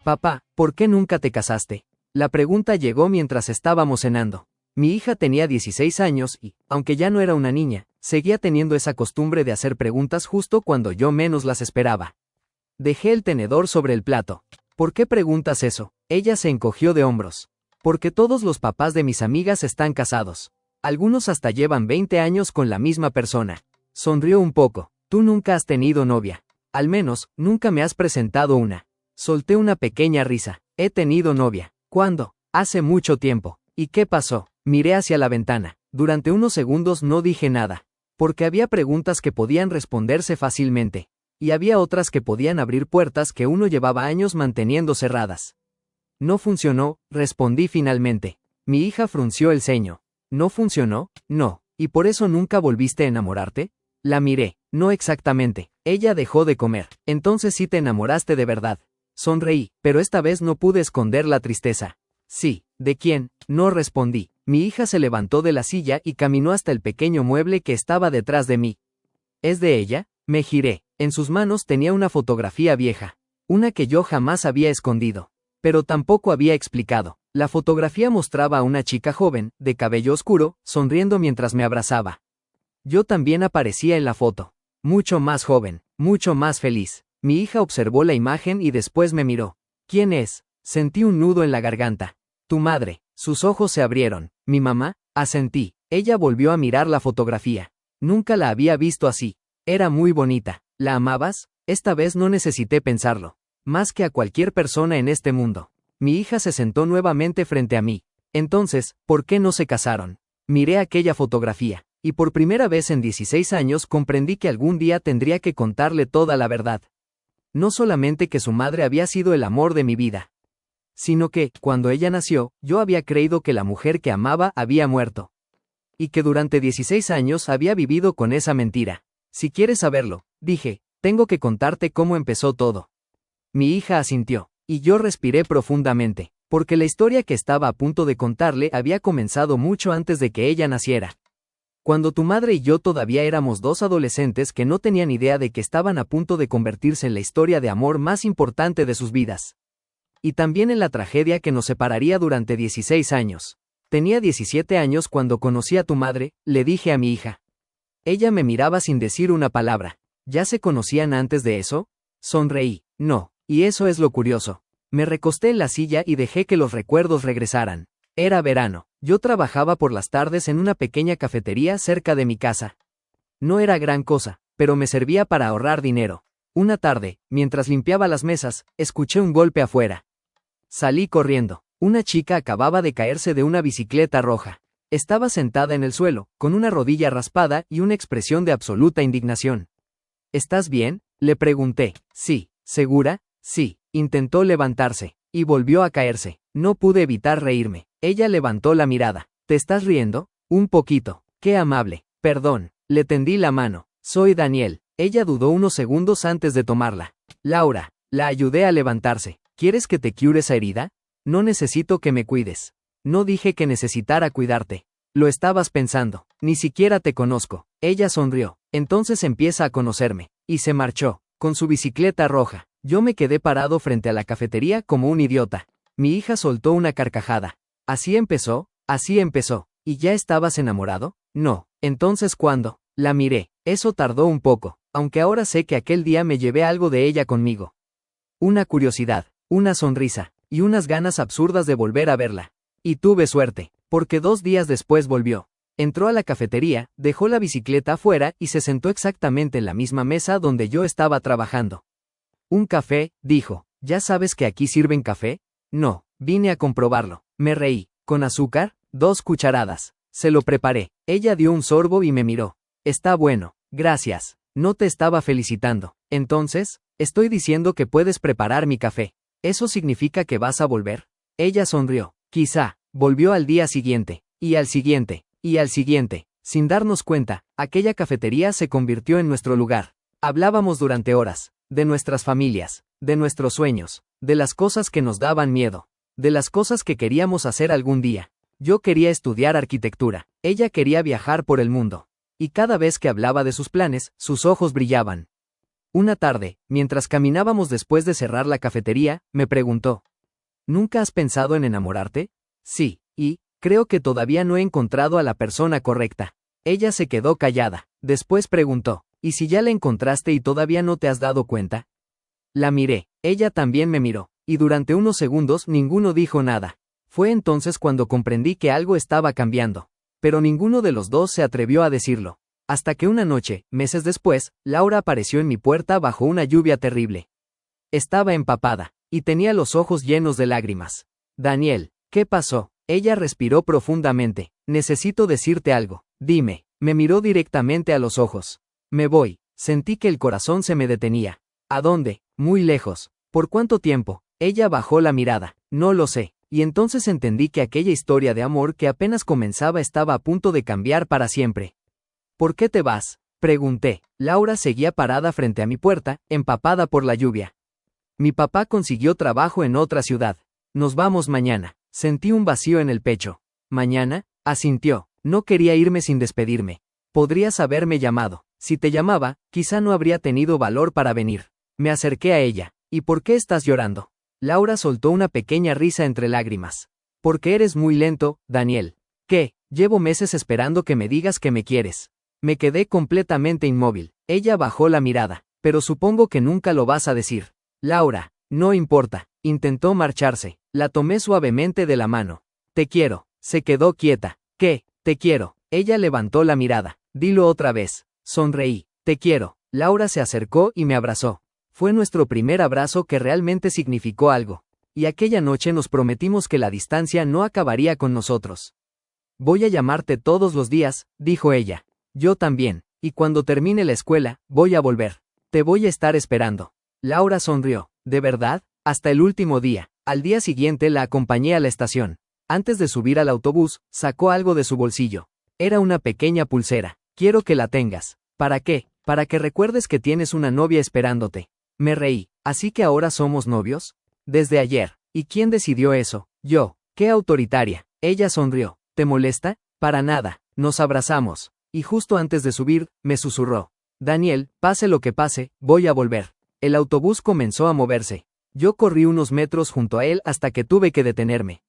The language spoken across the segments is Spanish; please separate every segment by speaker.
Speaker 1: Papá, ¿por qué nunca te casaste? La pregunta llegó mientras estábamos cenando. Mi hija tenía 16 años y, aunque ya no era una niña, seguía teniendo esa costumbre de hacer preguntas justo cuando yo menos las esperaba. Dejé el tenedor sobre el plato. ¿Por qué preguntas eso? Ella se encogió de hombros. Porque todos los papás de mis amigas están casados. Algunos hasta llevan 20 años con la misma persona. Sonrió un poco. Tú nunca has tenido novia. Al menos, nunca me has presentado una. Solté una pequeña risa. He tenido novia. ¿Cuándo? Hace mucho tiempo. ¿Y qué pasó? Miré hacia la ventana. Durante unos segundos no dije nada. Porque había preguntas que podían responderse fácilmente. Y había otras que podían abrir puertas que uno llevaba años manteniendo cerradas. No funcionó, respondí finalmente. Mi hija frunció el ceño. ¿No funcionó? No. ¿Y por eso nunca volviste a enamorarte? La miré. No exactamente. Ella dejó de comer. Entonces sí te enamoraste de verdad. Sonreí, pero esta vez no pude esconder la tristeza. Sí. ¿De quién? No respondí. Mi hija se levantó de la silla y caminó hasta el pequeño mueble que estaba detrás de mí. ¿Es de ella? Me giré. En sus manos tenía una fotografía vieja. Una que yo jamás había escondido. Pero tampoco había explicado. La fotografía mostraba a una chica joven, de cabello oscuro, sonriendo mientras me abrazaba. Yo también aparecía en la foto. Mucho más joven, mucho más feliz. Mi hija observó la imagen y después me miró. ¿Quién es? Sentí un nudo en la garganta. Tu madre. Sus ojos se abrieron. ¿Mi mamá? Asentí. Ella volvió a mirar la fotografía. Nunca la había visto así. Era muy bonita. ¿La amabas? Esta vez no necesité pensarlo. Más que a cualquier persona en este mundo. Mi hija se sentó nuevamente frente a mí. Entonces, ¿por qué no se casaron? Miré aquella fotografía, y por primera vez en 16 años comprendí que algún día tendría que contarle toda la verdad. No solamente que su madre había sido el amor de mi vida, sino que, cuando ella nació, yo había creído que la mujer que amaba había muerto. Y que durante 16 años había vivido con esa mentira. Si quieres saberlo, dije, tengo que contarte cómo empezó todo. Mi hija asintió, y yo respiré profundamente, porque la historia que estaba a punto de contarle había comenzado mucho antes de que ella naciera. Cuando tu madre y yo todavía éramos dos adolescentes que no tenían idea de que estaban a punto de convertirse en la historia de amor más importante de sus vidas. Y también en la tragedia que nos separaría durante 16 años. Tenía 17 años cuando conocí a tu madre, le dije a mi hija. Ella me miraba sin decir una palabra. ¿Ya se conocían antes de eso? Sonreí. No. Y eso es lo curioso. Me recosté en la silla y dejé que los recuerdos regresaran. Era verano. Yo trabajaba por las tardes en una pequeña cafetería cerca de mi casa. No era gran cosa, pero me servía para ahorrar dinero. Una tarde, mientras limpiaba las mesas, escuché un golpe afuera. Salí corriendo. Una chica acababa de caerse de una bicicleta roja. Estaba sentada en el suelo, con una rodilla raspada y una expresión de absoluta indignación. ¿Estás bien? Le pregunté. Sí. ¿Segura? Sí. Intentó levantarse, y volvió a caerse. No pude evitar reírme. Ella levantó la mirada. ¿Te estás riendo? Un poquito. Qué amable. Perdón. Le tendí la mano. Soy Daniel. Ella dudó unos segundos antes de tomarla. Laura. La ayudé a levantarse. ¿Quieres que te cure esa herida? No necesito que me cuides. No dije que necesitara cuidarte. Lo estabas pensando. Ni siquiera te conozco. Ella sonrió. Entonces empieza a conocerme. Y se marchó. Con su bicicleta roja. Yo me quedé parado frente a la cafetería como un idiota. Mi hija soltó una carcajada. ¿Así empezó? Así empezó. ¿Y ya estabas enamorado? No. Entonces ¿cuándo? La miré. Eso tardó un poco, aunque ahora sé que aquel día me llevé algo de ella conmigo. Una curiosidad, una sonrisa, y unas ganas absurdas de volver a verla. Y tuve suerte, porque 2 días después volvió. Entró a la cafetería, dejó la bicicleta afuera y se sentó exactamente en la misma mesa donde yo estaba trabajando. Un café, dijo. ¿Ya sabes que aquí sirven café? No, vine a comprobarlo. Me reí. ¿Con azúcar? 2 cucharadas. Se lo preparé. Ella dio un sorbo y me miró. Está bueno, gracias. No te estaba felicitando. Entonces, estoy diciendo que puedes preparar mi café. ¿Eso significa que vas a volver? Ella sonrió. Quizá. Volvió al día siguiente. Y al siguiente. Y al siguiente. Sin darnos cuenta, aquella cafetería se convirtió en nuestro lugar. Hablábamos durante horas. De nuestras familias. De nuestros sueños. De las cosas que nos daban miedo. De las cosas que queríamos hacer algún día. Yo quería estudiar arquitectura. Ella quería viajar por el mundo. Y cada vez que hablaba de sus planes, sus ojos brillaban. Una tarde, mientras caminábamos después de cerrar la cafetería, me preguntó: ¿Nunca has pensado en enamorarte? Sí, y creo que todavía no he encontrado a la persona correcta. Ella se quedó callada. Después preguntó: ¿y si ya la encontraste y todavía no te has dado cuenta? La miré. Ella también me miró, y durante unos segundos ninguno dijo nada. Fue entonces cuando comprendí que algo estaba cambiando. Pero ninguno de los dos se atrevió a decirlo. Hasta que una noche, meses después, Laura apareció en mi puerta bajo una lluvia terrible. Estaba empapada, y tenía los ojos llenos de lágrimas. Daniel, ¿qué pasó? Ella respiró profundamente. Necesito decirte algo. Dime. Me miró directamente a los ojos. Me voy. Sentí que el corazón se me detenía. ¿A dónde? Muy lejos. ¿Por cuánto tiempo? Ella bajó la mirada. No lo sé. Y entonces entendí que aquella historia de amor que apenas comenzaba estaba a punto de cambiar para siempre. ¿Por qué te vas? Pregunté. Laura seguía parada frente a mi puerta, empapada por la lluvia. Mi papá consiguió trabajo en otra ciudad. Nos vamos mañana. Sentí un vacío en el pecho. ¿Mañana? Asintió. No quería irme sin despedirme. Podrías haberme llamado. Si te llamaba, quizá no habría tenido valor para venir. Me acerqué a ella. ¿Y por qué estás llorando? Laura soltó una pequeña risa entre lágrimas. Porque eres muy lento, Daniel. ¿Qué? Llevo meses esperando que me digas que me quieres. Me quedé completamente inmóvil. Ella bajó la mirada. Pero supongo que nunca lo vas a decir. Laura, no importa. Intentó marcharse. La tomé suavemente de la mano. Te quiero. Se quedó quieta. ¿Qué? Te quiero. Ella levantó la mirada. Dilo otra vez. Sonreí. Te quiero. Laura se acercó y me abrazó. Fue nuestro primer abrazo que realmente significó algo. Y aquella noche nos prometimos que la distancia no acabaría con nosotros. Voy a llamarte todos los días, dijo ella. Yo también. Y cuando termine la escuela, voy a volver. Te voy a estar esperando. Laura sonrió. ¿De verdad? Hasta el último día. Al día siguiente la acompañé a la estación. Antes de subir al autobús, sacó algo de su bolsillo. Era una pequeña pulsera. Quiero que la tengas. ¿Para qué? Para que recuerdes que tienes una novia esperándote. Me reí. ¿Así que ahora somos novios? Desde ayer. ¿Y quién decidió eso? Yo. ¡Qué autoritaria! Ella sonrió. ¿Te molesta? Para nada. Nos abrazamos. Y justo antes de subir, me susurró. Daniel, pase lo que pase, voy a volver. El autobús comenzó a moverse. Yo corrí unos metros junto a él hasta que tuve que detenerme.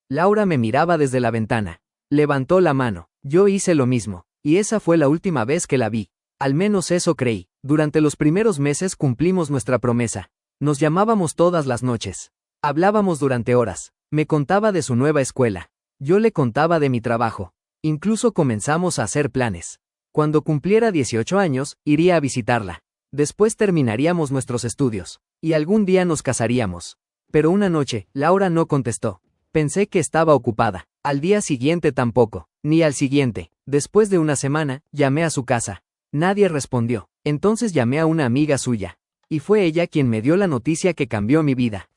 Speaker 1: Laura me miraba desde la ventana. Levantó la mano. Yo hice lo mismo. Y esa fue la última vez que la vi. Al menos eso creí. Durante los primeros meses cumplimos nuestra promesa. Nos llamábamos todas las noches. Hablábamos durante horas. Me contaba de su nueva escuela. Yo le contaba de mi trabajo. Incluso comenzamos a hacer planes. Cuando cumpliera 18 años, iría a visitarla. Después terminaríamos nuestros estudios. Y algún día nos casaríamos. Pero una noche, Laura no contestó. Pensé que estaba ocupada. Al día siguiente tampoco. Ni al siguiente. Después de una semana, llamé a su casa. Nadie respondió. Entonces llamé a una amiga suya. Y fue ella quien me dio la noticia que cambió mi vida.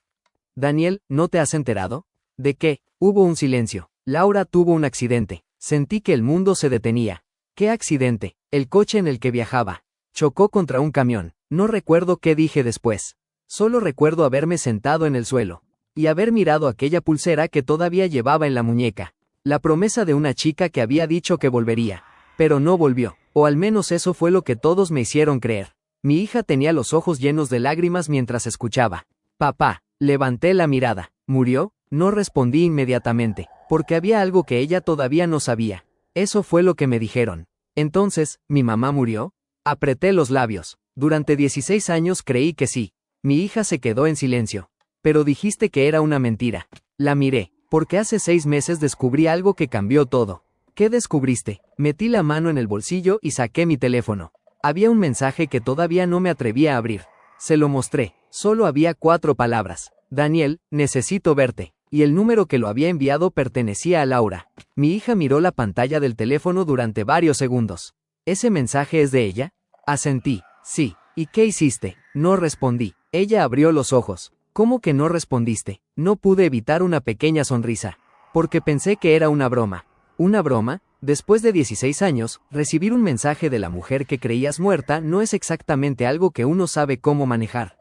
Speaker 1: Daniel, ¿no te has enterado? ¿De qué? Hubo un silencio. Laura tuvo un accidente. Sentí que el mundo se detenía. ¿Qué accidente? El coche en el que viajaba. Chocó contra un camión. No recuerdo qué dije después. Solo recuerdo haberme sentado en el suelo. Y haber mirado aquella pulsera que todavía llevaba en la muñeca. La promesa de una chica que había dicho que volvería. Pero no volvió. O al menos eso fue lo que todos me hicieron creer. Mi hija tenía los ojos llenos de lágrimas mientras escuchaba. Papá. Levanté la mirada. ¿Murió? No respondí inmediatamente, porque había algo que ella todavía no sabía. Eso fue lo que me dijeron. Entonces, ¿mi mamá murió? Apreté los labios. Durante 16 años creí que sí. Mi hija se quedó en silencio. Pero dijiste que era una mentira. La miré, porque hace 6 meses descubrí algo que cambió todo. ¿Qué descubriste? Metí la mano en el bolsillo y saqué mi teléfono. Había un mensaje que todavía no me atrevía a abrir. Se lo mostré. Solo había 4 palabras. Daniel, necesito verte. Y el número que lo había enviado pertenecía a Laura. Mi hija miró la pantalla del teléfono durante varios segundos. ¿Ese mensaje es de ella? Asentí. Sí. ¿Y qué hiciste? No respondí. Ella abrió los ojos. ¿Cómo que no respondiste? No pude evitar una pequeña sonrisa. Porque pensé que era una broma. ¿Una broma? Después de 16 años, recibir un mensaje de la mujer que creías muerta no es exactamente algo que uno sabe cómo manejar.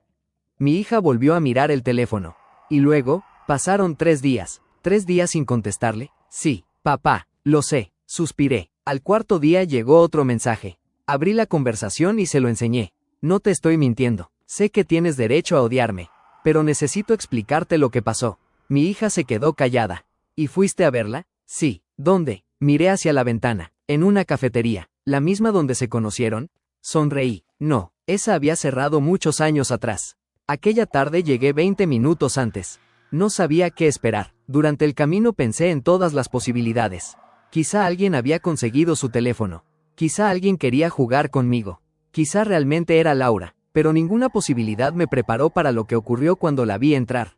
Speaker 1: Mi hija volvió a mirar el teléfono. Y luego, pasaron 3 días. 3 días sin contestarle. Sí, papá, lo sé, suspiré. Al cuarto día llegó otro mensaje. Abrí la conversación y se lo enseñé. no te estoy mintiendo. Sé que tienes derecho a odiarme. Pero necesito explicarte lo que pasó. Mi hija se quedó callada. ¿Y fuiste a verla? Sí. ¿Dónde? Miré hacia la ventana. En una cafetería. ¿La misma donde se conocieron? Sonreí. No, esa había cerrado muchos años atrás. Aquella tarde llegué 20 minutos antes. No sabía qué esperar. Durante el camino pensé en todas las posibilidades. Quizá alguien había conseguido su teléfono. Quizá alguien quería jugar conmigo. Quizá realmente era Laura, pero ninguna posibilidad me preparó para lo que ocurrió cuando la vi entrar.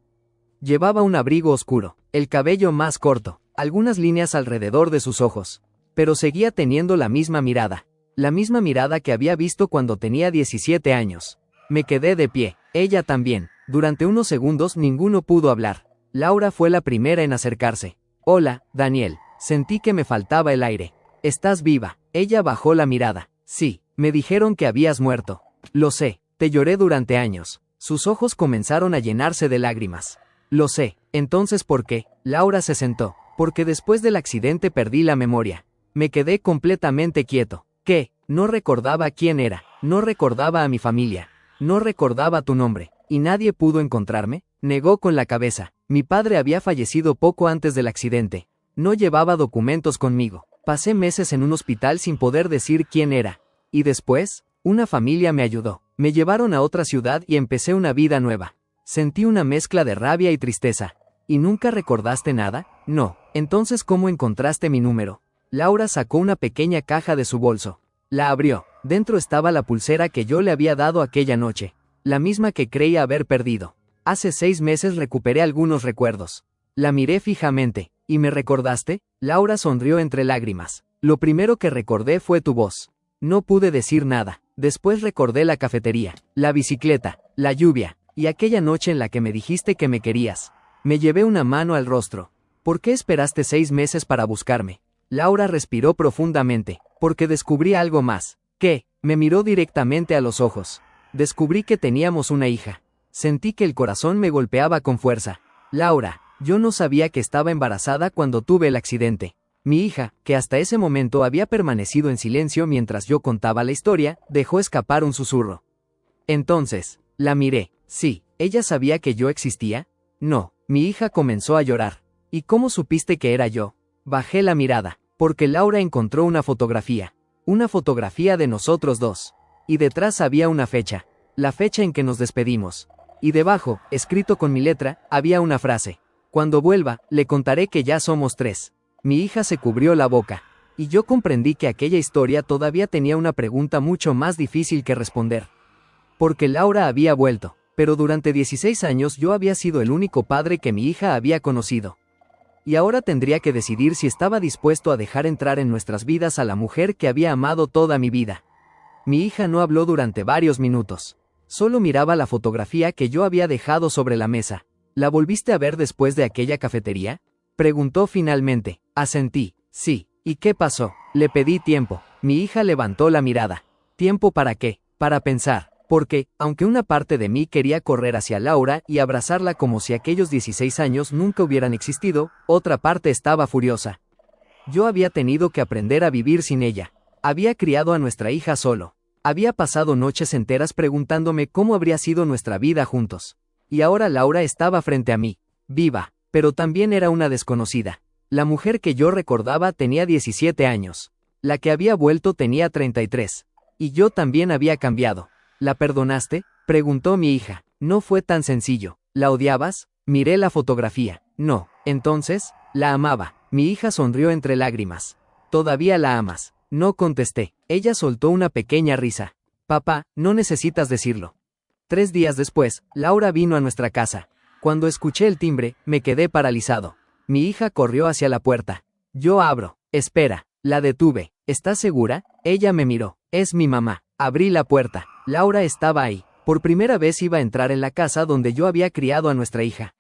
Speaker 1: Llevaba un abrigo oscuro, el cabello más corto, algunas líneas alrededor de sus ojos. Pero seguía teniendo la misma mirada que había visto cuando tenía 17 años. Me quedé de pie, ella también. Durante unos segundos ninguno pudo hablar. Laura fue la primera en acercarse. Hola, Daniel. Sentí que me faltaba el aire. ¿Estás viva? Ella bajó la mirada. Sí, me dijeron que habías muerto. Lo sé, te lloré durante años. Sus ojos comenzaron a llenarse de lágrimas. Lo sé, entonces ¿por qué? Laura se sentó. Porque después del accidente perdí la memoria. Me quedé completamente quieto. ¿Qué? No recordaba quién era, no recordaba a mi familia, no recordaba tu nombre, ¿y nadie pudo encontrarme? Negó con la cabeza. Mi padre había fallecido poco antes del accidente. No llevaba documentos conmigo. Pasé meses en un hospital sin poder decir quién era. Y después, una familia me ayudó. Me llevaron a otra ciudad y empecé una vida nueva. Sentí una mezcla de rabia y tristeza. ¿Y nunca recordaste nada? No. Entonces, ¿cómo encontraste mi número? Laura sacó una pequeña caja de su bolso. La abrió. Dentro estaba la pulsera que yo le había dado aquella noche. La misma que creía haber perdido. Hace 6 meses recuperé algunos recuerdos. La miré fijamente. ¿Y me recordaste? Laura sonrió entre lágrimas. Lo primero que recordé fue tu voz. No pude decir nada. Después recordé la cafetería, la bicicleta, la lluvia, y aquella noche en la que me dijiste que me querías. Me llevé una mano al rostro. ¿Por qué esperaste 6 meses para buscarme? Laura respiró profundamente, porque descubrí algo más. ¿Qué? Me miró directamente a los ojos. Descubrí que teníamos una hija. Sentí que el corazón me golpeaba con fuerza. Laura, yo no sabía que estaba embarazada cuando tuve el accidente. Mi hija, que hasta ese momento había permanecido en silencio mientras yo contaba la historia, dejó escapar un susurro. Entonces, la miré. Sí, ¿ella sabía que yo existía? No, mi hija comenzó a llorar. ¿Y cómo supiste que era yo? Bajé la mirada. Porque Laura encontró una fotografía de nosotros dos. Y detrás había una fecha, la fecha en que nos despedimos. Y debajo, escrito con mi letra, había una frase. Cuando vuelva, le contaré que ya somos 3. Mi hija se cubrió la boca. Y yo comprendí que aquella historia todavía tenía una pregunta mucho más difícil que responder. Porque Laura había vuelto, pero durante 16 años yo había sido el único padre que mi hija había conocido. Y ahora tendría que decidir si estaba dispuesto a dejar entrar en nuestras vidas a la mujer que había amado toda mi vida. Mi hija no habló durante varios minutos. Solo miraba la fotografía que yo había dejado sobre la mesa. ¿La volviste a ver después de aquella cafetería? Preguntó finalmente. Asentí. Sí. ¿Y qué pasó? Le pedí tiempo. Mi hija levantó la mirada. ¿Tiempo para qué? Para pensar. Porque, aunque una parte de mí quería correr hacia Laura y abrazarla como si aquellos 16 años nunca hubieran existido, otra parte estaba furiosa. Yo había tenido que aprender a vivir sin ella. Había criado a nuestra hija solo. Había pasado noches enteras preguntándome cómo habría sido nuestra vida juntos. Y ahora Laura estaba frente a mí, viva, pero también era una desconocida. La mujer que yo recordaba tenía 17 años. La que había vuelto tenía 33. Y yo también había cambiado. ¿La perdonaste? Preguntó mi hija. No fue tan sencillo. ¿La odiabas? Miré la fotografía. No. Entonces, la amaba. Mi hija sonrió entre lágrimas. ¿Todavía la amas? No contesté. Ella soltó una pequeña risa. Papá, no necesitas decirlo. 3 días después, Laura vino a nuestra casa. Cuando escuché el timbre, me quedé paralizado. Mi hija corrió hacia la puerta. Yo abro. Espera. La detuve. ¿Estás segura? Ella me miró. Es mi mamá. Abrí la puerta. Laura estaba ahí. Por primera vez iba a entrar en la casa donde yo había criado a nuestra hija.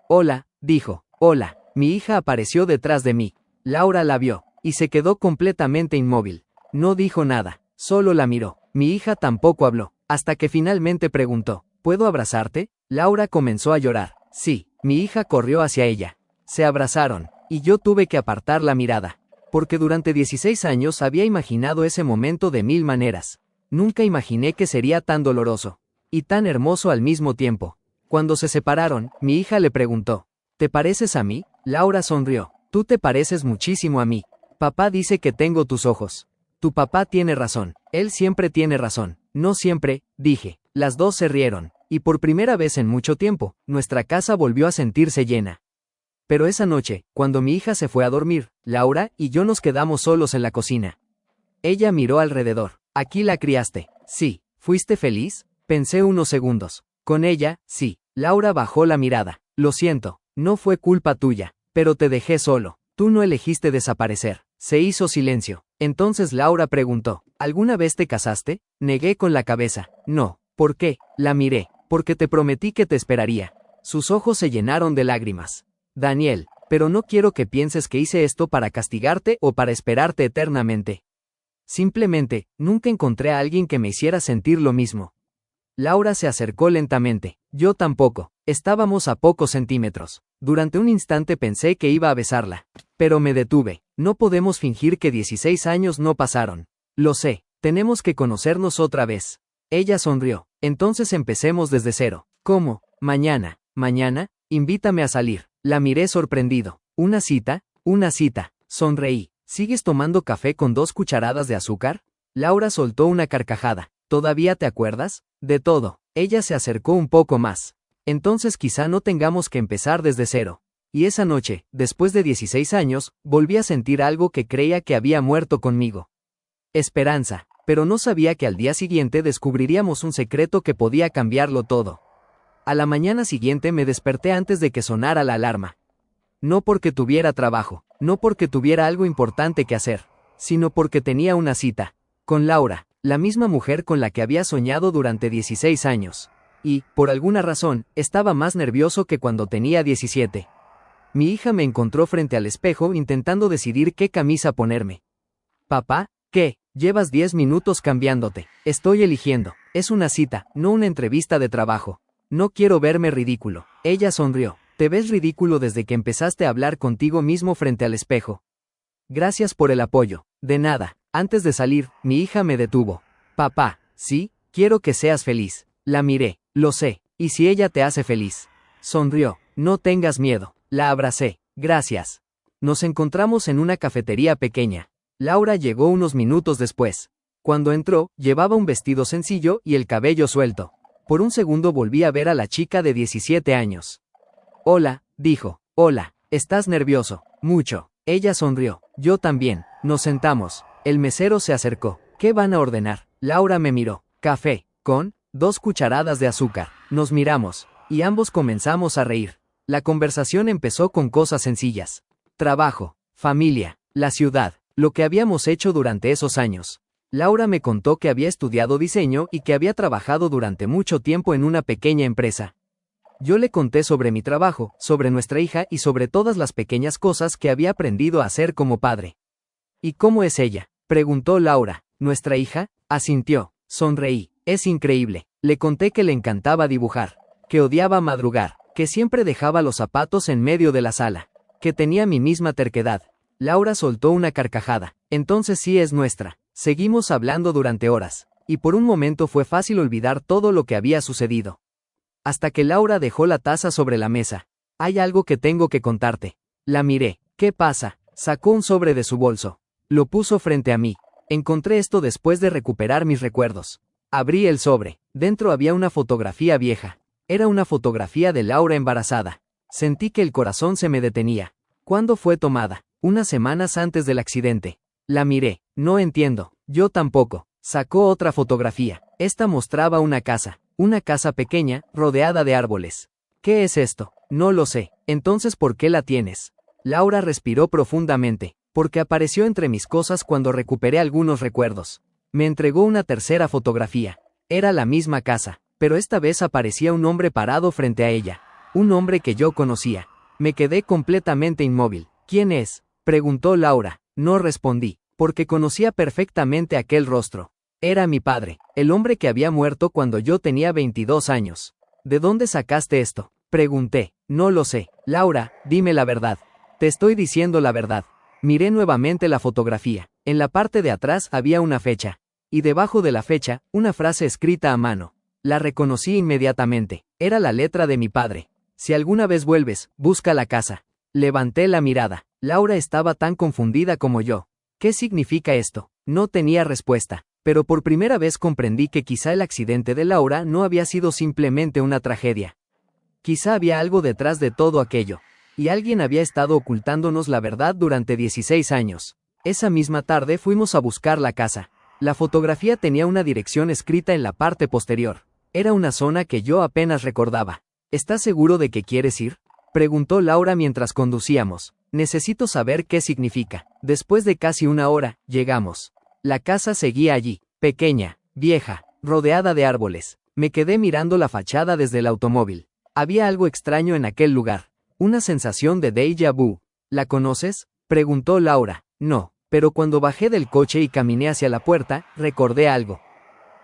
Speaker 1: Hola, dijo. Hola. Mi hija apareció detrás de mí. Laura la vio, y se quedó completamente inmóvil. No dijo nada, solo la miró. Mi hija tampoco habló, hasta que finalmente preguntó, ¿puedo abrazarte? Laura comenzó a llorar. Sí, mi hija corrió hacia ella. Se abrazaron, y yo tuve que apartar la mirada. Porque durante 16 años había imaginado ese momento de 1000 maneras. Nunca imaginé que sería tan doloroso. Y tan hermoso al mismo tiempo. Cuando se separaron, mi hija le preguntó, ¿te pareces a mí? Laura sonrió. Tú te pareces muchísimo a mí. Papá dice que tengo tus ojos. Tu papá tiene razón. Él siempre tiene razón. No siempre, dije. Las dos se rieron. Y por primera vez en mucho tiempo, nuestra casa volvió a sentirse llena. Pero esa noche, cuando mi hija se fue a dormir, Laura y yo nos quedamos solos en la cocina. Ella miró alrededor. ¿Aquí la criaste? Sí. ¿Fuiste feliz? Pensé unos segundos. Con ella, sí. Laura bajó la mirada. Lo siento, no fue culpa tuya, pero te dejé solo. Tú no elegiste desaparecer. Se hizo silencio. Entonces Laura preguntó, ¿alguna vez te casaste? Negué con la cabeza. No. ¿Por qué? La miré. Porque te prometí que te esperaría. Sus ojos se llenaron de lágrimas. Daniel, pero no quiero que pienses que hice esto para castigarte o para esperarte eternamente. Simplemente, nunca encontré a alguien que me hiciera sentir lo mismo. Laura se acercó lentamente. Yo tampoco. Estábamos a pocos centímetros. Durante un instante pensé que iba a besarla. Pero me detuve. No podemos fingir que 16 años no pasaron. Lo sé. Tenemos que conocernos otra vez. Ella sonrió. Entonces empecemos desde cero. ¿Cómo? Mañana. ¿Mañana? Invítame a salir. La miré sorprendido. ¿Una cita? Una cita. Sonreí. ¿Sigues tomando café con 2 cucharadas de azúcar? Laura soltó una carcajada. ¿Todavía te acuerdas? De todo. Ella se acercó un poco más. Entonces quizá no tengamos que empezar desde cero. Y esa noche, después de 16 años, volví a sentir algo que creía que había muerto conmigo. Esperanza. Pero no sabía que al día siguiente descubriríamos un secreto que podía cambiarlo todo. A la mañana siguiente me desperté antes de que sonara la alarma. No porque tuviera trabajo, no porque tuviera algo importante que hacer, sino porque tenía una cita. Con Laura, la misma mujer con la que había soñado durante 16 años. Y, por alguna razón, estaba más nervioso que cuando tenía 17. Mi hija me encontró frente al espejo intentando decidir qué camisa ponerme. Papá, ¿qué? Llevas 10 minutos cambiándote. Estoy eligiendo. Es una cita, no una entrevista de trabajo. No quiero verme ridículo. Ella sonrió. Te ves ridículo desde que empezaste a hablar contigo mismo frente al espejo. Gracias por el apoyo. De nada. Antes de salir, mi hija me detuvo. Papá, sí, quiero que seas feliz. La miré. Lo sé. ¿Y si ella te hace feliz? Sonrió. No tengas miedo. La abracé. Gracias. Nos encontramos en una cafetería pequeña. Laura llegó unos minutos después. Cuando entró, llevaba un vestido sencillo y el cabello suelto. Por un segundo volví a ver a la chica de 17 años. Hola, dijo. Hola, ¿estás nervioso? Mucho. Ella sonrió. Yo también. Nos sentamos. El mesero se acercó. ¿Qué van a ordenar? Laura me miró. Café, con 2 cucharadas de azúcar. Nos miramos, y ambos comenzamos a reír. La conversación empezó con cosas sencillas. Trabajo, familia, la ciudad, lo que habíamos hecho durante esos años. Laura me contó que había estudiado diseño y que había trabajado durante mucho tiempo en una pequeña empresa. Yo le conté sobre mi trabajo, sobre nuestra hija y sobre todas las pequeñas cosas que había aprendido a hacer como padre. ¿Y cómo es ella?, preguntó Laura. ¿Nuestra hija? Asintió. Sonreí. Es increíble. Le conté que le encantaba dibujar, que odiaba madrugar, que siempre dejaba los zapatos en medio de la sala, que tenía mi misma terquedad. Laura soltó una carcajada. Entonces sí es nuestra. Seguimos hablando durante horas, y por un momento fue fácil olvidar todo lo que había sucedido. Hasta que Laura dejó la taza sobre la mesa. Hay algo que tengo que contarte. La miré. ¿Qué pasa? Sacó un sobre de su bolso. Lo puso frente a mí. Encontré esto después de recuperar mis recuerdos. Abrí el sobre. Dentro había una fotografía vieja. Era una fotografía de Laura embarazada. Sentí que el corazón se me detenía. ¿Cuándo fue tomada? Unas semanas antes del accidente. La miré. No entiendo. Yo tampoco. Sacó otra fotografía. Esta mostraba una casa pequeña, rodeada de árboles. ¿Qué es esto? No lo sé. Entonces, ¿por qué la tienes? Laura respiró profundamente. Porque apareció entre mis cosas cuando recuperé algunos recuerdos. Me entregó una tercera fotografía. Era la misma casa, pero esta vez aparecía un hombre parado frente a ella. Un hombre que yo conocía. Me quedé completamente inmóvil. ¿Quién es?, preguntó Laura. No respondí, porque conocía perfectamente aquel rostro. Era mi padre, el hombre que había muerto cuando yo tenía 22 años. ¿De dónde sacaste esto?, pregunté. No lo sé. Laura, dime la verdad. Te estoy diciendo la verdad. Miré nuevamente la fotografía. En la parte de atrás había una fecha. y debajo de la fecha, una frase escrita a mano. La reconocí inmediatamente. Era la letra de mi padre. Si alguna vez vuelves, busca la casa. Levanté la mirada. Laura estaba tan confundida como yo. ¿Qué significa esto? No tenía respuesta, pero por primera vez comprendí que quizá el accidente de Laura no había sido simplemente una tragedia. Quizá había algo detrás de todo aquello, y alguien había estado ocultándonos la verdad durante 16 años. Esa misma tarde fuimos a buscar la casa. La fotografía tenía una dirección escrita en la parte posterior. Era una zona que yo apenas recordaba. ¿Estás seguro de que quieres ir?, preguntó Laura mientras conducíamos. Necesito saber qué significa. Después de casi una hora, llegamos. La casa seguía allí, pequeña, vieja, rodeada de árboles. Me quedé mirando la fachada desde el automóvil. Había algo extraño en aquel lugar. Una sensación de déjà vu. ¿La conoces?, preguntó Laura. No, pero cuando bajé del coche y caminé hacia la puerta, recordé algo.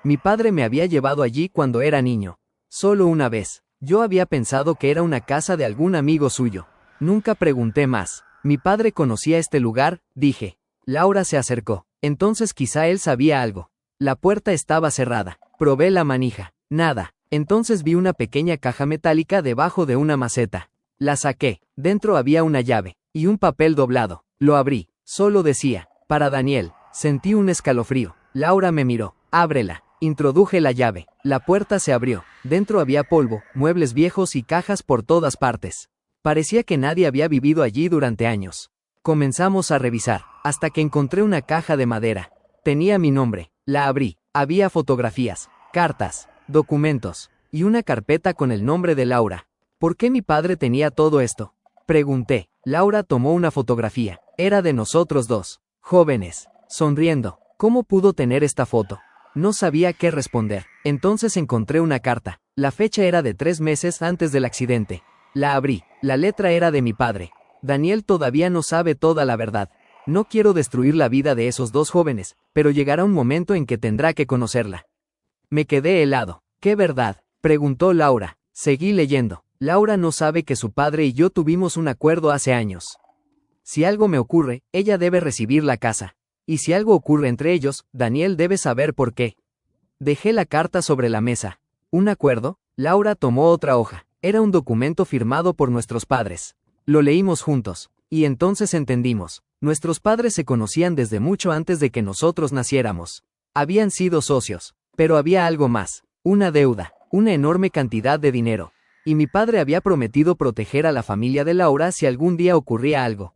Speaker 1: Mi padre me había llevado allí cuando era niño. Solo una vez. Yo había pensado que era una casa de algún amigo suyo. Nunca pregunté más. Mi padre conocía este lugar, dije. Laura se acercó. Entonces quizá él sabía algo. La puerta estaba cerrada. Probé la manija. Nada. Entonces vi una pequeña caja metálica debajo de una maceta. La saqué. Dentro había una llave y un papel doblado. Lo abrí. Solo decía, para Daniel. Sentí un escalofrío. Laura me miró. Ábrela. Introduje la llave. La puerta se abrió. Dentro había polvo, muebles viejos y cajas por todas partes. Parecía que nadie había vivido allí durante años. Comenzamos a revisar, hasta que encontré una caja de madera. Tenía mi nombre. La abrí. Había fotografías, cartas, documentos, y una carpeta con el nombre de Laura. ¿Por qué mi padre tenía todo esto?, pregunté. Laura tomó una fotografía. Era de nosotros dos, jóvenes, sonriendo. ¿Cómo pudo tener esta foto? No sabía qué responder. Entonces encontré una carta. La fecha era de 3 meses antes del accidente. La abrí. La letra era de mi padre. Daniel todavía no sabe toda la verdad. No quiero destruir la vida de esos dos jóvenes, pero llegará un momento en que tendrá que conocerla. Me quedé helado. ¿Qué verdad?, preguntó Laura. Seguí leyendo. Laura no sabe que su padre y yo tuvimos un acuerdo hace años. Si algo me ocurre, ella debe recibir la casa. Y si algo ocurre entre ellos, Daniel debe saber por qué. Dejé la carta sobre la mesa. ¿Un acuerdo? Laura tomó otra hoja. Era un documento firmado por nuestros padres. Lo leímos juntos. Y entonces entendimos. Nuestros padres se conocían desde mucho antes de que nosotros naciéramos. Habían sido socios. Pero había algo más. Una deuda. Una enorme cantidad de dinero. Y mi padre había prometido proteger a la familia de Laura si algún día ocurría algo.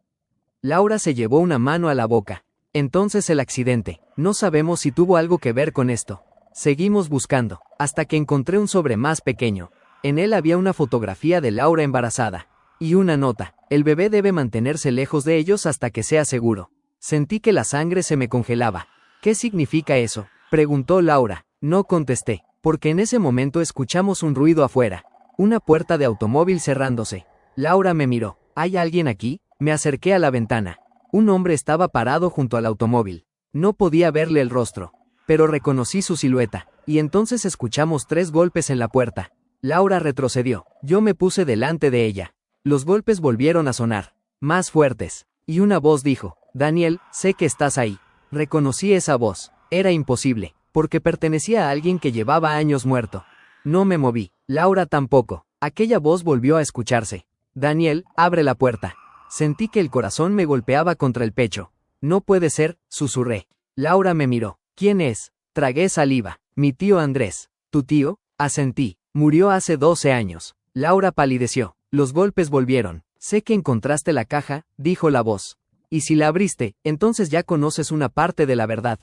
Speaker 1: Laura se llevó una mano a la boca. Entonces el accidente. No sabemos si tuvo algo que ver con esto. Seguimos buscando, hasta que encontré un sobre más pequeño. En él había una fotografía de Laura embarazada. Y una nota. El bebé debe mantenerse lejos de ellos hasta que sea seguro. Sentí que la sangre se me congelaba. ¿Qué significa eso?, preguntó Laura. No contesté, porque en ese momento escuchamos un ruido afuera. Una puerta de automóvil cerrándose. Laura me miró. ¿Hay alguien aquí? Me acerqué a la ventana. Un hombre estaba parado junto al automóvil. No podía verle el rostro, pero reconocí su silueta. Y entonces escuchamos 3 golpes en la puerta. Laura retrocedió. Yo me puse delante de ella. Los golpes volvieron a sonar, más fuertes. Y una voz dijo, Daniel, sé que estás ahí. Reconocí esa voz. Era imposible, porque pertenecía a alguien que llevaba años muerto. No me moví. Laura tampoco. Aquella voz volvió a escucharse. Daniel, abre la puerta. Sentí que el corazón me golpeaba contra el pecho. No puede ser, susurré. Laura me miró. ¿Quién es? Tragué saliva. Mi tío Andrés. ¿Tu tío? Asentí. Murió hace 12 años. Laura palideció. Los golpes volvieron. Sé que encontraste la caja, dijo la voz. Y si la abriste, entonces ya conoces una parte de la verdad.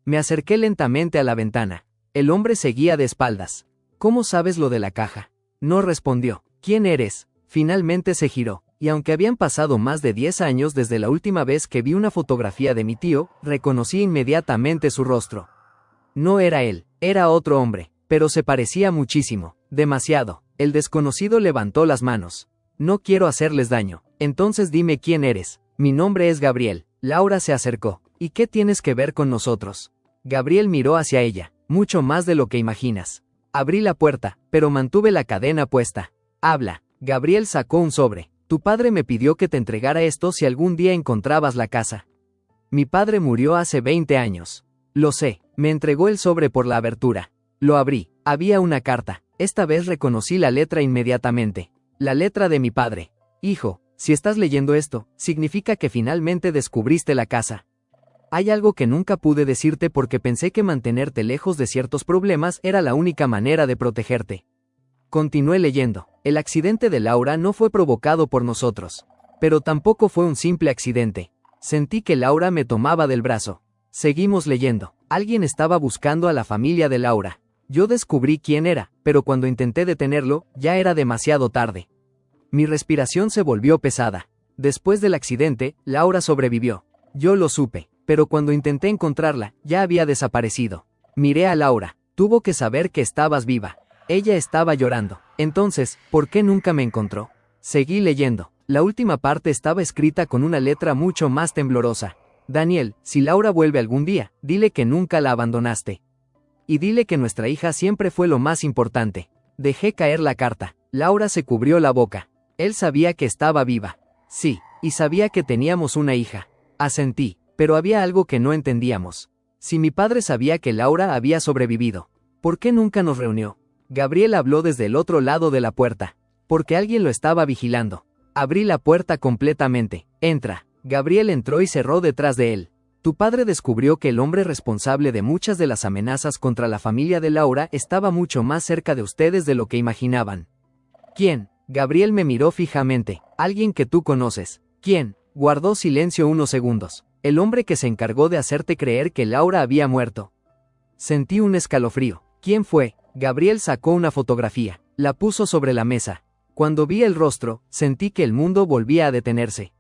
Speaker 1: Me acerqué lentamente a la ventana. El hombre seguía de espaldas. ¿Cómo sabes lo de la caja? No respondió. ¿Quién eres? Finalmente se giró. Y aunque habían pasado más de 10 años desde la última vez que vi una fotografía de mi tío, reconocí inmediatamente su rostro. No era él, era otro hombre, pero se parecía muchísimo, demasiado. El desconocido levantó las manos. No quiero hacerles daño. Entonces dime quién eres. Mi nombre es Gabriel. Laura se acercó. ¿Y qué tienes que ver con nosotros? Gabriel miró hacia ella. Mucho más de lo que imaginas. Abrí la puerta, pero mantuve la cadena puesta. Habla. Gabriel sacó un sobre. Tu padre me pidió que te entregara esto si algún día encontrabas la casa. Mi padre murió hace 20 años. Lo sé. Me entregó el sobre por la abertura. Lo abrí. Había una carta. Esta vez reconocí la letra inmediatamente. La letra de mi padre. Hijo, si estás leyendo esto, significa que finalmente descubriste la casa. Hay algo que nunca pude decirte porque pensé que mantenerte lejos de ciertos problemas era la única manera de protegerte. Continué leyendo. El accidente de Laura no fue provocado por nosotros. Pero tampoco fue un simple accidente. Sentí que Laura me tomaba del brazo. Seguimos leyendo. Alguien estaba buscando a la familia de Laura. Yo descubrí quién era, pero cuando intenté detenerlo, ya era demasiado tarde. Mi respiración se volvió pesada. Después del accidente, Laura sobrevivió. Yo lo supe, pero cuando intenté encontrarla, ya había desaparecido. Miré a Laura. Tuvo que saber que estabas viva. Ella estaba llorando. Entonces, ¿por qué nunca me encontró? Seguí leyendo. La última parte estaba escrita con una letra mucho más temblorosa. Daniel, si Laura vuelve algún día, dile que nunca la abandonaste. Y dile que nuestra hija siempre fue lo más importante. Dejé caer la carta. Laura se cubrió la boca. Él sabía que estaba viva. Sí, y sabía que teníamos una hija. Asentí, pero había algo que no entendíamos. Si mi padre sabía que Laura había sobrevivido, ¿por qué nunca nos reunió? Gabriel habló desde el otro lado de la puerta. Porque alguien lo estaba vigilando. Abrí la puerta completamente. Entra. Gabriel entró y cerró detrás de él. Tu padre descubrió que el hombre responsable de muchas de las amenazas contra la familia de Laura estaba mucho más cerca de ustedes de lo que imaginaban. ¿Quién? Gabriel me miró fijamente. Alguien que tú conoces. ¿Quién? Guardó silencio unos segundos. El hombre que se encargó de hacerte creer que Laura había muerto. Sentí un escalofrío. ¿Quién fue? Gabriel sacó una fotografía. La puso sobre la mesa. Cuando vi el rostro, sentí que el mundo volvía a detenerse.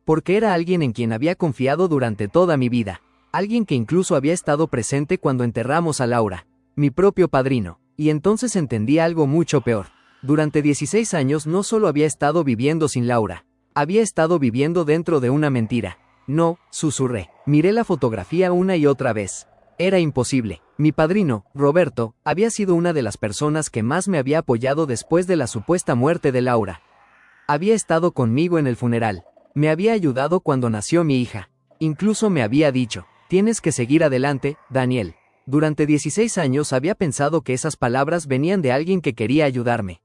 Speaker 1: Porque era alguien en quien había confiado durante toda mi vida. Alguien que incluso había estado presente cuando enterramos a Laura. Mi propio padrino. Y entonces entendí algo mucho peor. Durante 16 años no solo había estado viviendo sin Laura. Había estado viviendo dentro de una mentira. No, susurré. Miré la fotografía una y otra vez. Era imposible. Mi padrino, Roberto, había sido una de las personas que más me había apoyado después de la supuesta muerte de Laura. Había estado conmigo en el funeral. Me había ayudado cuando nació mi hija. Incluso me había dicho, tienes que seguir adelante, Daniel. Durante 16 años había pensado que esas palabras venían de alguien que quería ayudarme.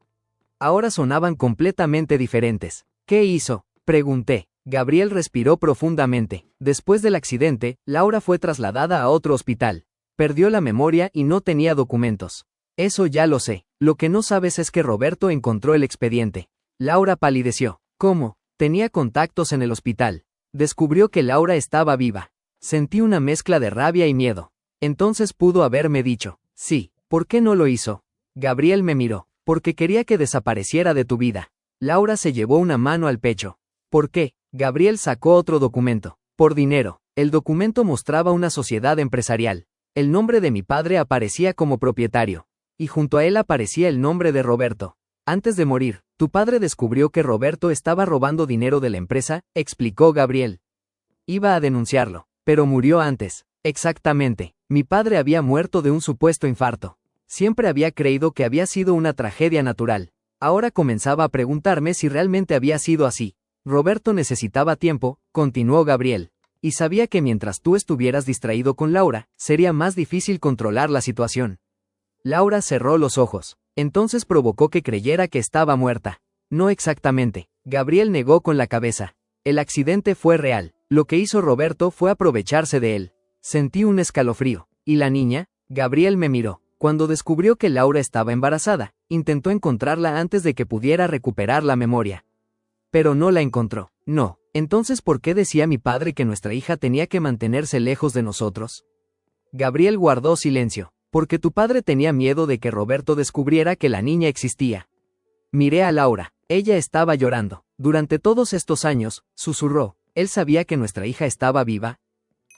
Speaker 1: Ahora sonaban completamente diferentes. ¿Qué hizo? Pregunté. Gabriel respiró profundamente. Después del accidente, Laura fue trasladada a otro hospital. Perdió la memoria y no tenía documentos. Eso ya lo sé. Lo que no sabes es que Roberto encontró el expediente. Laura palideció. ¿Cómo? Tenía contactos en el hospital. Descubrió que Laura estaba viva. Sentí una mezcla de rabia y miedo. Entonces pudo haberme dicho, sí, ¿por qué no lo hizo? Gabriel me miró, porque quería que desapareciera de tu vida. Laura se llevó una mano al pecho. ¿Por qué? Gabriel sacó otro documento. Por dinero. El documento mostraba una sociedad empresarial. El nombre de mi padre aparecía como propietario. Y junto a él aparecía el nombre de Roberto. Antes de morir, tu padre descubrió que Roberto estaba robando dinero de la empresa, explicó Gabriel. Iba a denunciarlo, pero murió antes. Exactamente. Mi padre había muerto de un supuesto infarto. Siempre había creído que había sido una tragedia natural. Ahora comenzaba a preguntarme si realmente había sido así. Roberto necesitaba tiempo, continuó Gabriel. Y sabía que mientras tú estuvieras distraído con Laura, sería más difícil controlar la situación. Laura cerró los ojos. Entonces provocó que creyera que estaba muerta. No exactamente. Gabriel negó con la cabeza. El accidente fue real. Lo que hizo Roberto fue aprovecharse de él. Sentí un escalofrío. ¿Y la niña? Gabriel me miró. Cuando descubrió que Laura estaba embarazada, intentó encontrarla antes de que pudiera recuperar la memoria. Pero no la encontró. No. Entonces, ¿por qué decía mi padre que nuestra hija tenía que mantenerse lejos de nosotros? Gabriel guardó silencio. Porque tu padre tenía miedo de que Roberto descubriera que la niña existía. Miré a Laura. Ella estaba llorando. Durante todos estos años, susurró, ¿él sabía que nuestra hija estaba viva?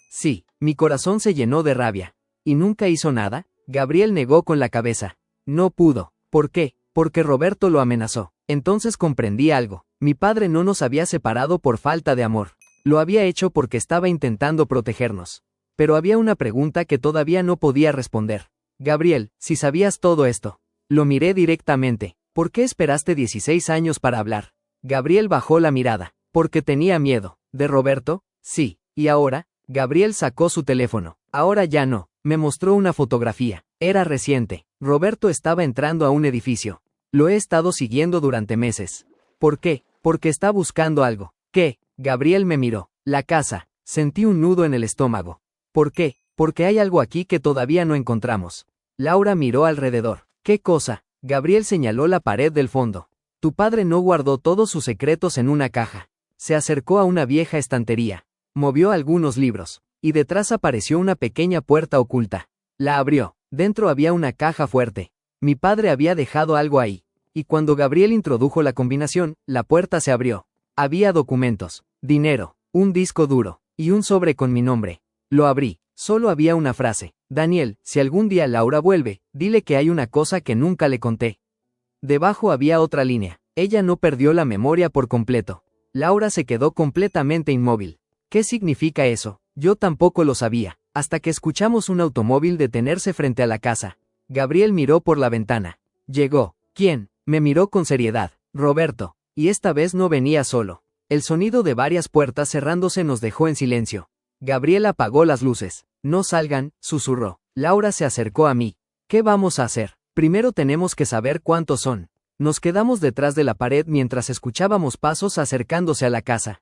Speaker 1: Sí, mi corazón se llenó de rabia. ¿Y nunca hizo nada? Gabriel negó con la cabeza. No pudo. ¿Por qué? Porque Roberto lo amenazó. Entonces comprendí algo. Mi padre no nos había separado por falta de amor. Lo había hecho porque estaba intentando protegernos. Pero había una pregunta que todavía no podía responder. Gabriel, si sabías todo esto. Lo miré directamente. ¿Por qué esperaste 16 años para hablar? Gabriel bajó la mirada. Porque tenía miedo. ¿De Roberto? Sí. ¿Y ahora? Gabriel sacó su teléfono. Ahora ya no. Me mostró una fotografía. Era reciente. Roberto estaba entrando a un edificio. Lo he estado siguiendo durante meses. ¿Por qué? Porque está buscando algo. ¿Qué? Gabriel me miró. La casa. Sentí un nudo en el estómago. ¿Por qué? Porque hay algo aquí que todavía no encontramos. Laura miró alrededor. ¿Qué cosa? Gabriel señaló la pared del fondo. Tu padre no guardó todos sus secretos en una caja. Se acercó a una vieja estantería. Movió algunos libros. Y detrás apareció una pequeña puerta oculta. La abrió. Dentro había una caja fuerte. Mi padre había dejado algo ahí. Y cuando Gabriel introdujo la combinación, la puerta se abrió. Había documentos, dinero, un disco duro, y un sobre con mi nombre. Lo abrí. Solo había una frase. Daniel, si algún día Laura vuelve, dile que hay una cosa que nunca le conté. Debajo había otra línea. Ella no perdió la memoria por completo. Laura se quedó completamente inmóvil. ¿Qué significa eso? Yo tampoco lo sabía, hasta que escuchamos un automóvil detenerse frente a la casa. Gabriel miró por la ventana. Llegó. ¿Quién? Me miró con seriedad. Roberto. Y esta vez no venía solo. El sonido de varias puertas cerrándose nos dejó en silencio. Gabriel apagó las luces. No salgan, susurró. Laura se acercó a mí. ¿Qué vamos a hacer? Primero tenemos que saber cuántos son. Nos quedamos detrás de la pared mientras escuchábamos pasos acercándose a la casa.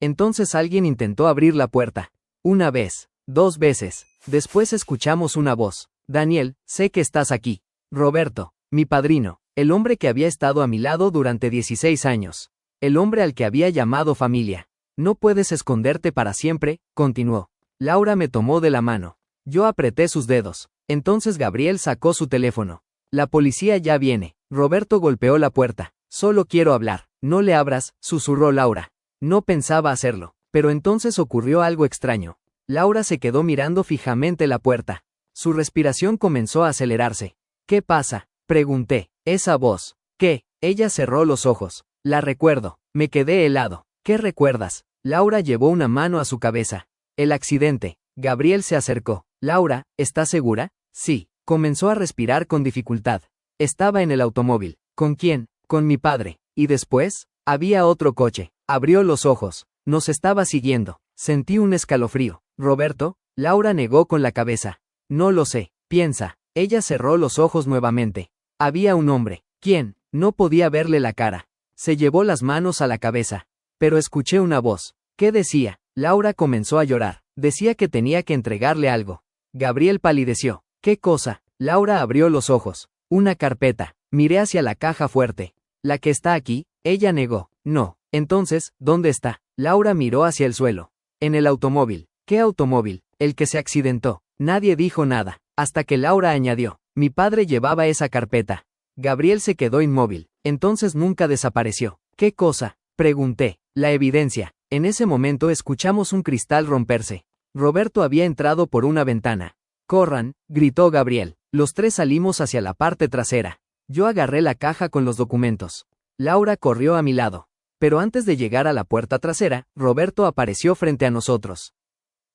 Speaker 1: Entonces alguien intentó abrir la puerta. Una vez, 2 veces. Después escuchamos una voz. Daniel, sé que estás aquí. Roberto, mi padrino, el hombre que había estado a mi lado durante 16 años. El hombre al que había llamado familia. No puedes esconderte para siempre, continuó. Laura me tomó de la mano. Yo apreté sus dedos. Entonces Gabriel sacó su teléfono. La policía ya viene. Roberto golpeó la puerta. Solo quiero hablar. No le abras, susurró Laura. No pensaba hacerlo, pero entonces ocurrió algo extraño. Laura se quedó mirando fijamente la puerta. Su respiración comenzó a acelerarse. ¿Qué pasa? Pregunté. Esa voz. ¿Qué? Ella cerró los ojos. La recuerdo. Me quedé helado. ¿Qué recuerdas? Laura llevó una mano a su cabeza. El accidente. Gabriel se acercó. Laura, ¿estás segura? Sí. Comenzó a respirar con dificultad. Estaba en el automóvil. ¿Con quién? Con mi padre. ¿Y después? Había otro coche. Abrió los ojos. Nos estaba siguiendo. Sentí un escalofrío. ¿Roberto? Laura negó con la cabeza. No lo sé. Piensa. Ella cerró los ojos nuevamente. Había un hombre. ¿Quién? No podía verle la cara. Se llevó las manos a la cabeza. Pero escuché una voz. ¿Qué decía? Laura comenzó a llorar. Decía que tenía que entregarle algo. Gabriel palideció. ¿Qué cosa? Laura abrió los ojos. Una carpeta. Miré hacia la caja fuerte. ¿La que está aquí? Ella negó. No. Entonces, ¿dónde está? Laura miró hacia el suelo. En el automóvil. ¿Qué automóvil? El que se accidentó. Nadie dijo nada, hasta que Laura añadió. Mi padre llevaba esa carpeta. Gabriel se quedó inmóvil. Entonces nunca desapareció. ¿Qué cosa? Pregunté. La evidencia. En ese momento escuchamos un cristal romperse. Roberto había entrado por una ventana. Corran, gritó Gabriel. Los 3 salimos hacia la parte trasera. Yo agarré la caja con los documentos. Laura corrió a mi lado. Pero antes de llegar a la puerta trasera, Roberto apareció frente a nosotros.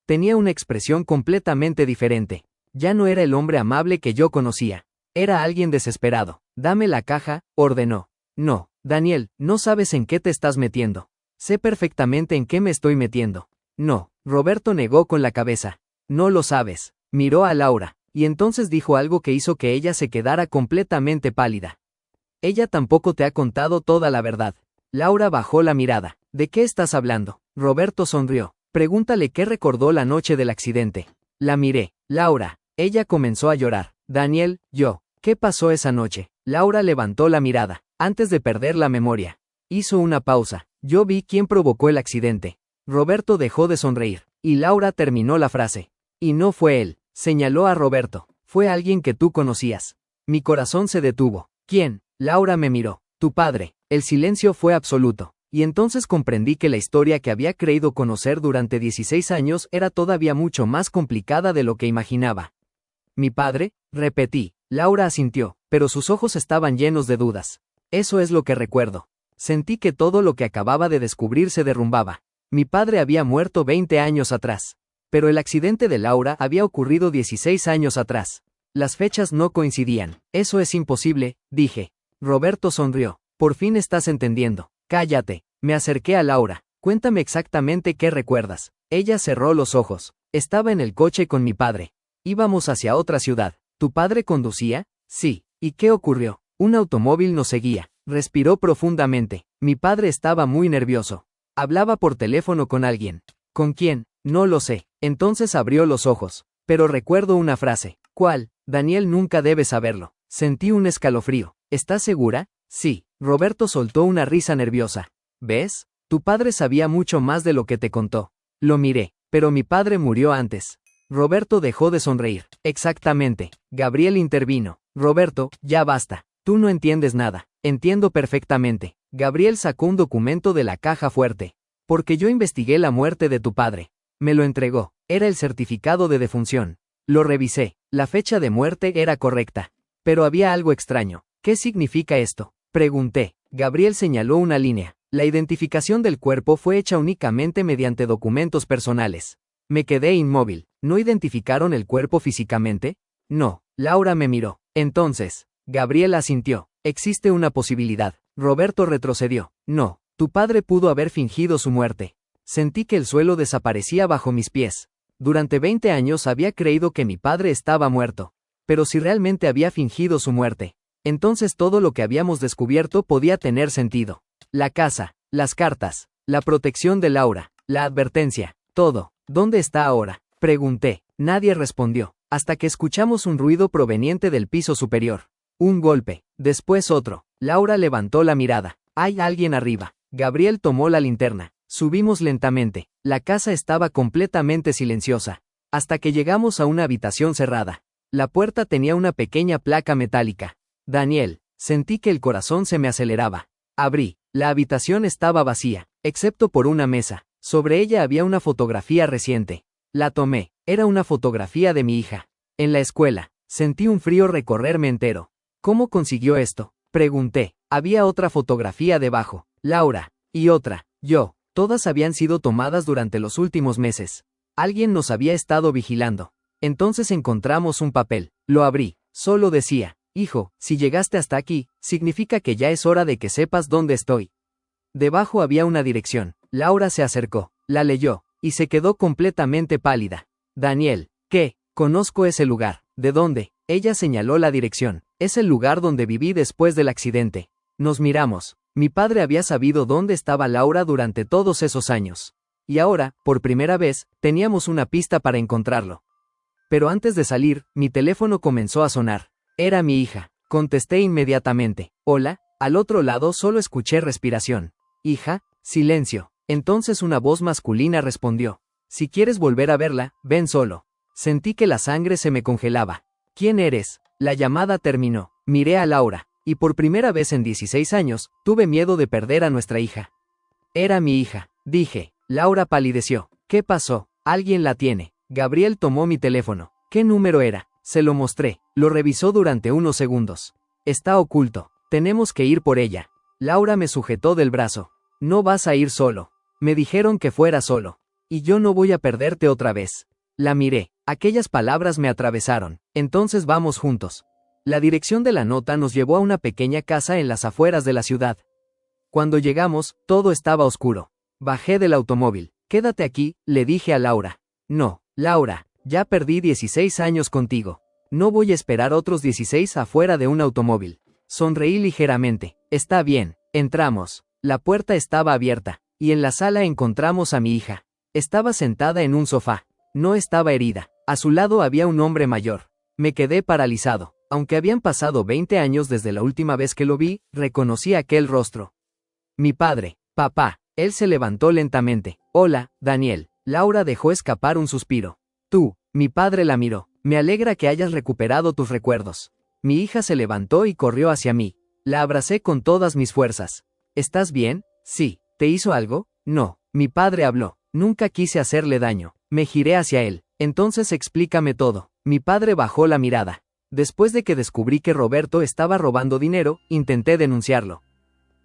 Speaker 1: Tenía una expresión completamente diferente. Ya no era el hombre amable que yo conocía. Era alguien desesperado. Dame la caja, ordenó. No, Daniel, no sabes en qué te estás metiendo. Sé perfectamente en qué me estoy metiendo. No, Roberto negó con la cabeza. No lo sabes. Miró a Laura, y entonces dijo algo que hizo que ella se quedara completamente pálida. Ella tampoco te ha contado toda la verdad. Laura bajó la mirada. ¿De qué estás hablando? Roberto sonrió. Pregúntale qué recordó la noche del accidente. La miré. Laura. Ella comenzó a llorar. Daniel, yo. ¿Qué pasó esa noche? Laura levantó la mirada, antes de perder la memoria. Hizo una pausa. Yo vi quién provocó el accidente. Roberto dejó de sonreír, y Laura terminó la frase. Y no fue él. Señaló a Roberto. Fue alguien que tú conocías. Mi corazón se detuvo. ¿Quién? Laura me miró. Tu padre. El silencio fue absoluto. Y entonces comprendí que la historia que había creído conocer durante 16 años era todavía mucho más complicada de lo que imaginaba. ¿Mi padre? Repetí. Laura asintió, pero sus ojos estaban llenos de dudas. Eso es lo que recuerdo. Sentí que todo lo que acababa de descubrir se derrumbaba. Mi padre había muerto 20 años atrás. Pero el accidente de Laura había ocurrido 16 años atrás. Las fechas no coincidían. Eso es imposible, dije. Roberto sonrió. Por fin estás entendiendo. Cállate. Me acerqué a Laura. Cuéntame exactamente qué recuerdas. Ella cerró los ojos. Estaba en el coche con mi padre. Íbamos hacia otra ciudad. ¿Tu padre conducía? Sí. ¿Y qué ocurrió? Un automóvil nos seguía. Respiró profundamente. Mi padre estaba muy nervioso. Hablaba por teléfono con alguien. ¿Con quién? No lo sé. Entonces abrió los ojos. Pero recuerdo una frase. ¿Cuál? Daniel, nunca debe saberlo. Sentí un escalofrío. ¿Estás segura? Sí. Roberto soltó una risa nerviosa. ¿Ves? Tu padre sabía mucho más de lo que te contó. Lo miré. Pero mi padre murió antes. Roberto dejó de sonreír. Exactamente. Gabriel intervino. Roberto, ya basta. Tú no entiendes nada. Entiendo perfectamente. Gabriel sacó un documento de la caja fuerte. Porque yo investigué la muerte de tu padre. Me lo entregó. Era el certificado de defunción. Lo revisé. La fecha de muerte era correcta. Pero había algo extraño. ¿Qué significa esto? Pregunté. Gabriel señaló una línea. La identificación del cuerpo fue hecha únicamente mediante documentos personales. Me quedé inmóvil. ¿No identificaron el cuerpo físicamente? No. Laura me miró. Entonces, Gabriel asintió. Existe una posibilidad. Roberto retrocedió. No. Tu padre pudo haber fingido su muerte. Sentí que el suelo desaparecía bajo mis pies. Durante 20 años había creído que mi padre estaba muerto. Pero si realmente había fingido su muerte, entonces todo lo que habíamos descubierto podía tener sentido. La casa, las cartas, la protección de Laura, la advertencia, todo. ¿Dónde está ahora? Pregunté. Nadie respondió, hasta que escuchamos un ruido proveniente del piso superior. Un golpe, después otro. Laura levantó la mirada. Hay alguien arriba. Gabriel tomó la linterna. Subimos lentamente. La casa estaba completamente silenciosa. Hasta que llegamos a una habitación cerrada. La puerta tenía una pequeña placa metálica. Daniel, sentí que el corazón se me aceleraba. Abrí. La habitación estaba vacía, excepto por una mesa. Sobre ella había una fotografía reciente. La tomé. Era una fotografía de mi hija. En la escuela. Sentí un frío recorrerme entero. ¿Cómo consiguió esto? Pregunté. Había otra fotografía debajo. Laura. Y otra. Yo. Todas habían sido tomadas durante los últimos meses. Alguien nos había estado vigilando. Entonces encontramos un papel. Lo abrí. Solo decía: hijo, si llegaste hasta aquí, significa que ya es hora de que sepas dónde estoy. Debajo había una dirección. Laura se acercó, la leyó, y se quedó completamente pálida. Daniel, ¿qué? Conozco ese lugar. ¿De dónde? Ella señaló la dirección. Es el lugar donde viví después del accidente. Nos miramos. Mi padre había sabido dónde estaba Laura durante todos esos años. Y ahora, por primera vez, teníamos una pista para encontrarlo. Pero antes de salir, mi teléfono comenzó a sonar. Era mi hija. Contesté inmediatamente. Hola. Al otro lado solo escuché respiración. Hija, silencio. Entonces una voz masculina respondió. Si quieres volver a verla, ven solo. Sentí que la sangre se me congelaba. ¿Quién eres? La llamada terminó. Miré a Laura, y por primera vez en 16 años, tuve miedo de perder a nuestra hija. Era mi hija, dije. Laura palideció. ¿Qué pasó? Alguien la tiene. Gabriel tomó mi teléfono. ¿Qué número era? Se lo mostré. Lo revisó durante unos segundos. Está oculto. Tenemos que ir por ella. Laura me sujetó del brazo. No vas a ir solo. Me dijeron que fuera solo. Y yo no voy a perderte otra vez. La miré. Aquellas palabras me atravesaron. Entonces vamos juntos. La dirección de la nota nos llevó a una pequeña casa en las afueras de la ciudad. Cuando llegamos, todo estaba oscuro. Bajé del automóvil. Quédate aquí, le dije a Laura. No, Laura, ya perdí 16 años contigo. No voy a esperar otros 16 afuera de un automóvil. Sonreí ligeramente. Está bien. Entramos. La puerta estaba abierta, y en la sala encontramos a mi hija. Estaba sentada en un sofá. No estaba herida. A su lado había un hombre mayor. Me quedé paralizado. Aunque habían pasado 20 años desde la última vez que lo vi, reconocí aquel rostro. Mi padre. Papá. Él se levantó lentamente. Hola, Daniel. Laura dejó escapar un suspiro. Tú. Mi padre la miró. Me alegra que hayas recuperado tus recuerdos. Mi hija se levantó y corrió hacia mí. La abracé con todas mis fuerzas. ¿Estás bien? Sí. ¿Te hizo algo? No. Mi padre habló. Nunca quise hacerle daño. Me giré hacia él. Entonces explícame todo. Mi padre bajó la mirada. Después de que descubrí que Roberto estaba robando dinero, intenté denunciarlo.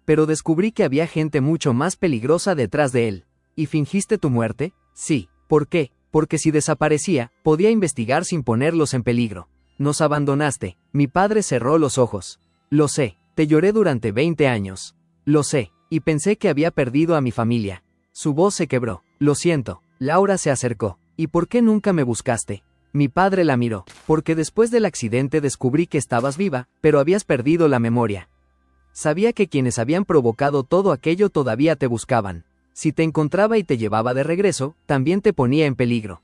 Speaker 1: Pero descubrí que había gente mucho más peligrosa detrás de él. ¿Y fingiste tu muerte? Sí. ¿Por qué? Porque si desaparecía, podía investigar sin ponerlos en peligro. Nos abandonaste. Mi padre cerró los ojos. Lo sé. Te lloré durante 20 años. Lo sé. Y pensé que había perdido a mi familia. Su voz se quebró. Lo siento. Laura se acercó. ¿Y por qué nunca me buscaste? Mi padre la miró, porque después del accidente descubrí que estabas viva, pero habías perdido la memoria. Sabía que quienes habían provocado todo aquello todavía te buscaban. Si te encontraba y te llevaba de regreso, también te ponía en peligro.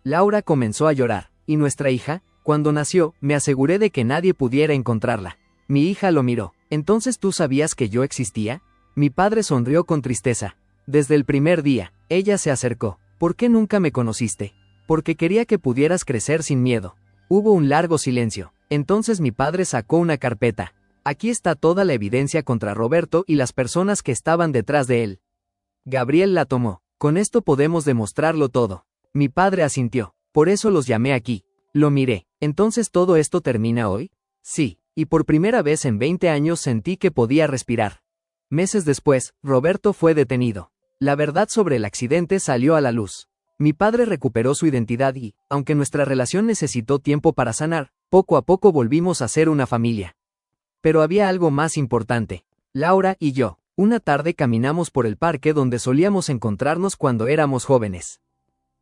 Speaker 1: Laura comenzó a llorar, y nuestra hija, cuando nació, me aseguré de que nadie pudiera encontrarla. Mi hija lo miró. ¿Entonces tú sabías que yo existía? Mi padre sonrió con tristeza. Desde el primer día, ella se acercó. ¿Por qué nunca me conociste? Porque quería que pudieras crecer sin miedo. Hubo un largo silencio. Entonces mi padre sacó una carpeta. Aquí está toda la evidencia contra Roberto y las personas que estaban detrás de él. Gabriel la tomó. Con esto podemos demostrarlo todo. Mi padre asintió. Por eso los llamé aquí. Lo miré. ¿Entonces todo esto termina hoy? Sí, y por primera vez en 20 años sentí que podía respirar. Meses después, Roberto fue detenido. La verdad sobre el accidente salió a la luz. Mi padre recuperó su identidad y, aunque nuestra relación necesitó tiempo para sanar, poco a poco volvimos a ser una familia. Pero había algo más importante. Laura y yo, una tarde caminamos por el parque donde solíamos encontrarnos cuando éramos jóvenes.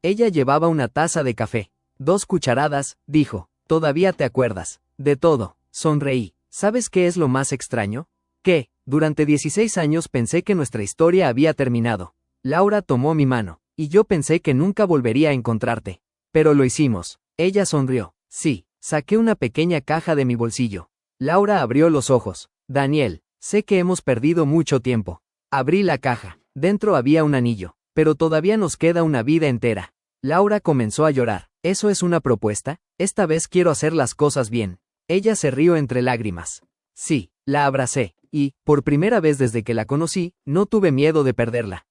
Speaker 1: Ella llevaba una taza de café. 2 cucharadas, dijo. ¿Todavía te acuerdas? De todo. Sonreí. ¿Sabes qué es lo más extraño? Que, durante 16 años pensé que nuestra historia había terminado. Laura tomó mi mano, y yo pensé que nunca volvería a encontrarte. Pero lo hicimos. Ella sonrió. Sí, saqué una pequeña caja de mi bolsillo. Laura abrió los ojos. Daniel, sé que hemos perdido mucho tiempo. Abrí la caja. Dentro había un anillo. Pero todavía nos queda una vida entera. Laura comenzó a llorar. ¿Eso es una propuesta? Esta vez quiero hacer las cosas bien. Ella se rió entre lágrimas. Sí, la abracé, y, por primera vez desde que la conocí, no tuve miedo de perderla.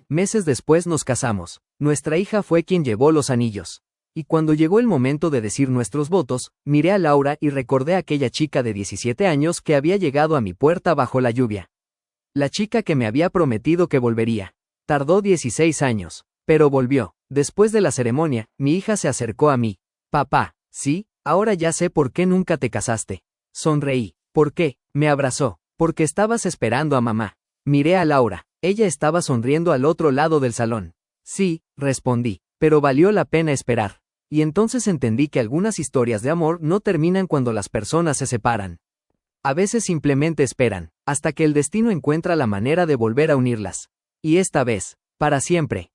Speaker 1: Meses después nos casamos. Nuestra hija fue quien llevó los anillos. Y cuando llegó el momento de decir nuestros votos, miré a Laura y recordé a aquella chica de 17 años que había llegado a mi puerta bajo la lluvia. La chica que me había prometido que volvería. Tardó 16 años, pero volvió. Después de la ceremonia, mi hija se acercó a mí. Papá, ¿sí? Ahora ya sé por qué nunca te casaste. Sonreí. ¿Por qué? Me abrazó. Porque estabas esperando a mamá. Miré a Laura. Ella estaba sonriendo al otro lado del salón. Sí, respondí. Pero valió la pena esperar. Y entonces entendí que algunas historias de amor no terminan cuando las personas se separan. A veces simplemente esperan, hasta que el destino encuentra la manera de volver a unirlas. Y esta vez, para siempre.